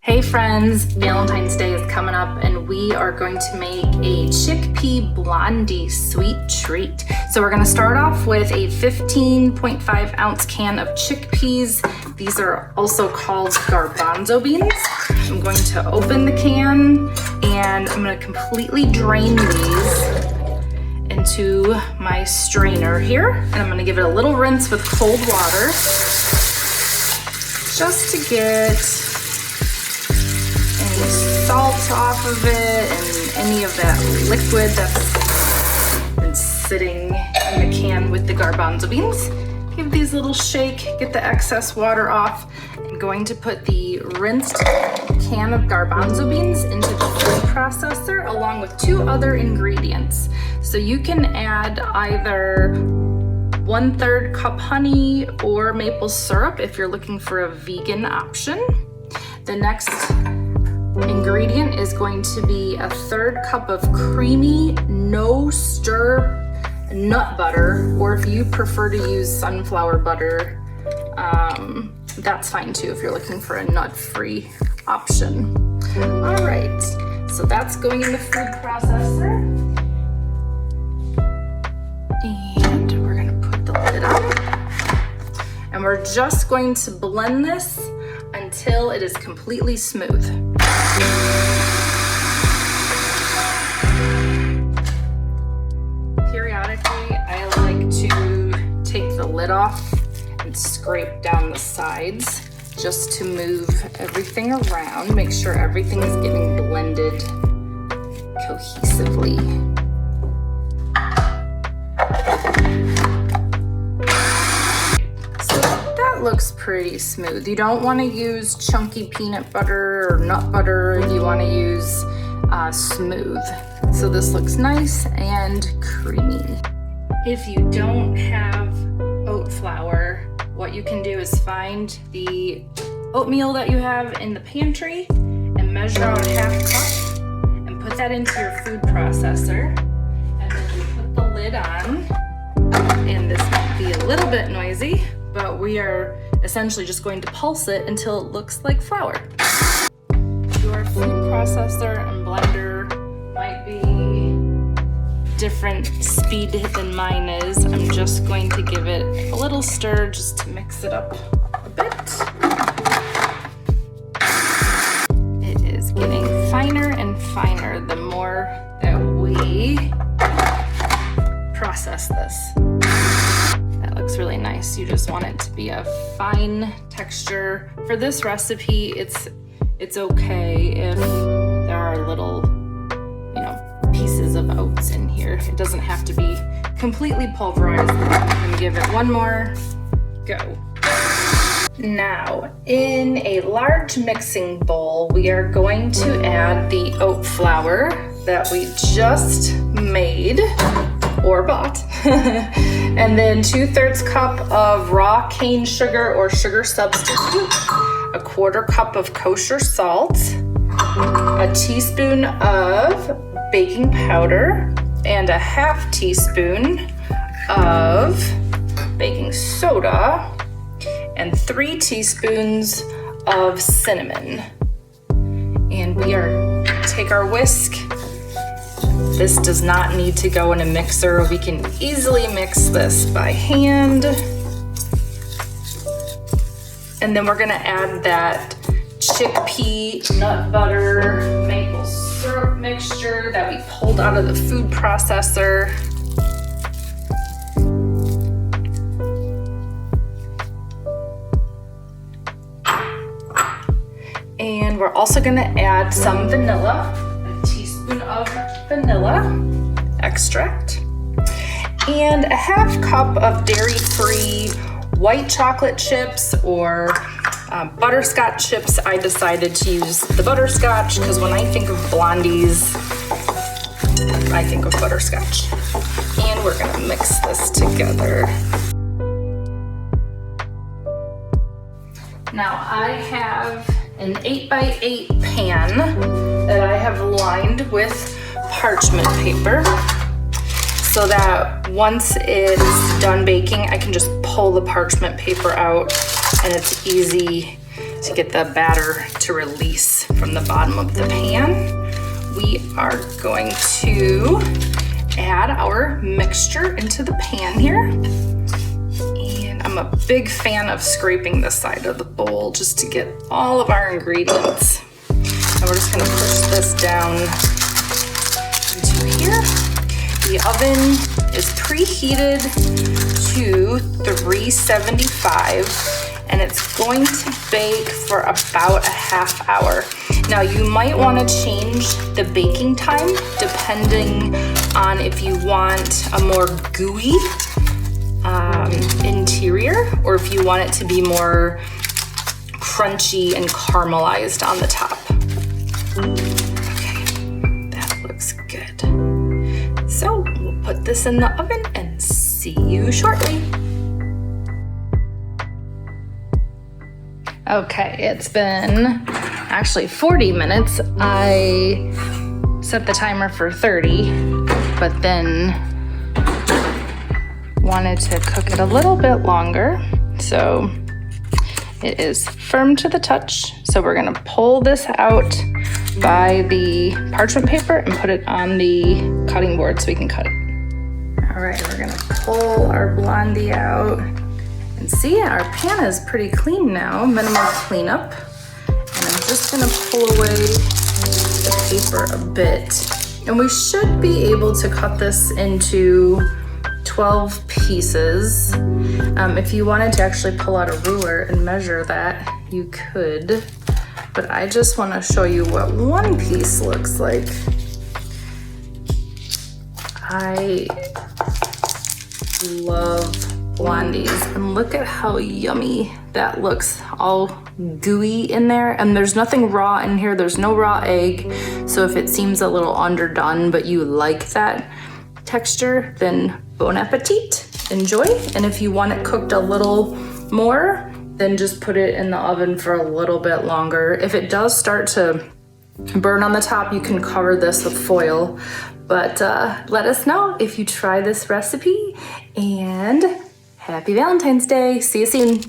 Hey friends, Valentine's Day is coming up and we are going to make a Chickpea Blondie sweet treat. So we're gonna start off with a 15.5 ounce can of chickpeas. These are also called garbanzo beans. I'm going to open the can and I'm gonna completely drain these into my strainer here. And I'm gonna give it a little rinse with cold water just to get salt off of it and any of that liquid that's been sitting in the can with the garbanzo beans. Give these a little shake, get the excess water off. I'm going to put the rinsed can of garbanzo beans into the food processor along with 2 other ingredients. So you can add either 1/3 cup honey or maple syrup if you're looking for a vegan option. The next ingredient is going to be a 1/3 cup of creamy, no stir nut butter, or if you prefer to use sunflower butter, that's fine too if you're looking for a nut-free option. All right, so that's going in the food processor. And we're gonna put the lid on. And we're just going to blend this until it is completely smooth. Periodically, I like to take the lid off and scrape down the sides just to move everything around, make sure everything's getting blended cohesively. Looks pretty smooth. You don't want to use chunky peanut butter or nut butter. You want to use smooth. So this looks nice and creamy. If you don't have oat flour, what you can do is find the oatmeal that you have in the pantry and measure out 1/2 cup and put that into your food processor. And then you put the lid on. And this might be a little bit noisy, but we are essentially just going to pulse it until it looks like flour. Your food processor and blender might be different speed than mine is. I'm just going to give it a little stir just to mix it up a bit. It is getting finer and finer the more that we process this. Looks really nice. You just want it to be a fine texture. For this recipe, it's okay if there are little, pieces of oats in here. It doesn't have to be completely pulverized. I'm gonna give it one more go. Now, in a large mixing bowl, we are going to add the oat flour that we just made or bought. And then 2/3 cup of raw cane sugar or sugar substitute, 1/4 cup of kosher salt, a teaspoon of baking powder, and a 1/2 teaspoon of baking soda, and 3 teaspoons of cinnamon. And we are take our whisk. This does not need to go in a mixer. We can easily mix this by hand. And then we're gonna add that chickpea nut butter maple syrup mixture that we pulled out of the food processor. And we're also gonna add some vanilla, a teaspoon of vanilla extract, and a 1/2 cup of dairy-free white chocolate chips or butterscotch chips. I decided to use the butterscotch because when I think of blondies, I think of butterscotch. And we're gonna mix this together. Now I have an 8x8 pan that I have lined with parchment paper so that once it's done baking, I can just pull the parchment paper out and it's easy to get the batter to release from the bottom of the pan, we are going to add our mixture into the pan here. And I'm a big fan of scraping the side of the bowl just to get all of our ingredients. And we're just gonna push this down into here. The oven is preheated to 375, and it's going to bake for about a half hour. Now you might want to change the baking time depending on if you want a more gooey interior or if you want it to be more crunchy and caramelized on the top. Okay, that looks good. So we'll put this in the oven and see you shortly. Okay, it's been actually 40 minutes. I set the timer for 30, but then wanted to cook it a little bit longer. So it is firm to the touch. So we're gonna pull this out by the parchment paper and put it on the cutting board so we can cut it. All right, we're gonna pull our blondie out. And see, our pan is pretty clean now, minimal cleanup. And I'm just gonna pull away the paper a bit. And we should be able to cut this into 12 pieces. If you wanted to actually pull out a ruler and measure that, you could. But I just wanna show you what one piece looks like. I love blondies, and look at how yummy that looks, all gooey in there, and there's nothing raw in here. There's no raw egg, so if it seems a little underdone but you like that texture, then bon appetit, enjoy. And if you want it cooked a little more, then just put it in the oven for a little bit longer. If it does start to burn on the top, you can cover this with foil. But let us know if you try this recipe, and happy Valentine's Day. See you soon.